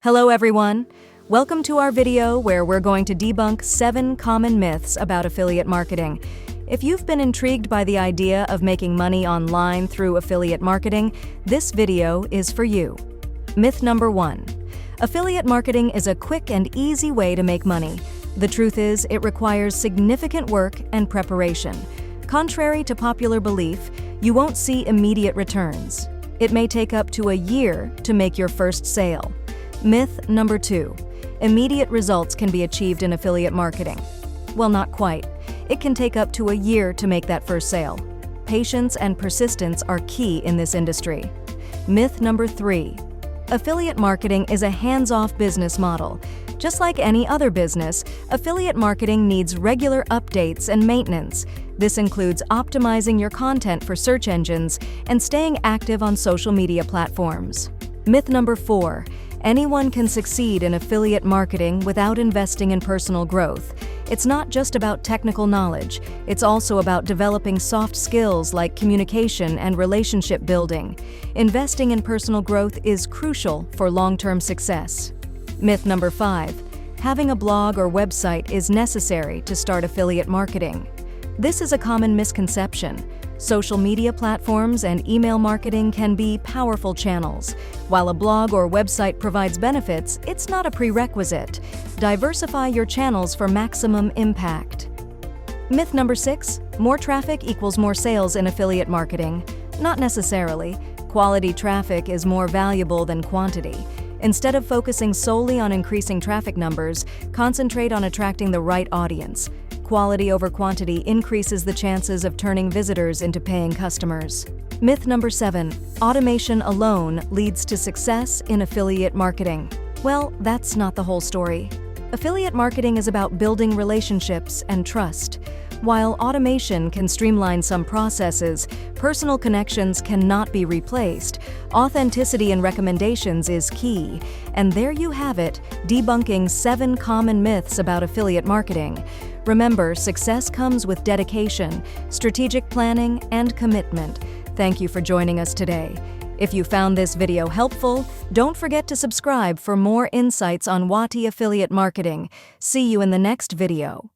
Hello everyone! Welcome to our video where we're going to debunk 7 common myths about affiliate marketing. If you've been intrigued by the idea of making money online through affiliate marketing, this video is for you. Myth number 1. Affiliate marketing is a quick and easy way to make money. The truth is, it requires significant work and preparation. Contrary to popular belief, you won't see immediate returns. It may take up to a year to make your first sale. Myth number 2. Immediate results can be achieved in affiliate marketing. Well, not quite. It can take up to a year to make that first sale. Patience and persistence are key in this industry. Myth number 3. Affiliate marketing is a hands-off business model. Just like any other business, affiliate marketing needs regular updates and maintenance. This includes optimizing your content for search engines and staying active on social media platforms. Myth number 4. Anyone can succeed in affiliate marketing without investing in personal growth. It's not just about technical knowledge, it's also about developing soft skills like communication and relationship building. Investing in personal growth is crucial for long-term success. Myth number 5. Having a blog or website is necessary to start affiliate marketing. This is a common misconception. Social media platforms and email marketing can be powerful channels. While a blog or website provides benefits, it's not a prerequisite. Diversify your channels for maximum impact. Myth number 6. More traffic equals more sales in affiliate marketing. Not necessarily. Quality traffic is more valuable than quantity. Instead of focusing solely on increasing traffic numbers, concentrate on attracting the right audience. Quality over quantity increases the chances of turning visitors into paying customers. Myth number 7. Automation alone leads to success in affiliate marketing. Well, that's not the whole story. Affiliate marketing is about building relationships and trust. While automation can streamline some processes, personal connections cannot be replaced. Authenticity in recommendations is key. And there you have it, debunking 7 common myths about affiliate marketing. Remember, success comes with dedication, strategic planning, and commitment. Thank you for joining us today. If you found this video helpful, don't forget to subscribe for more insights on Wati affiliate marketing. See you in the next video.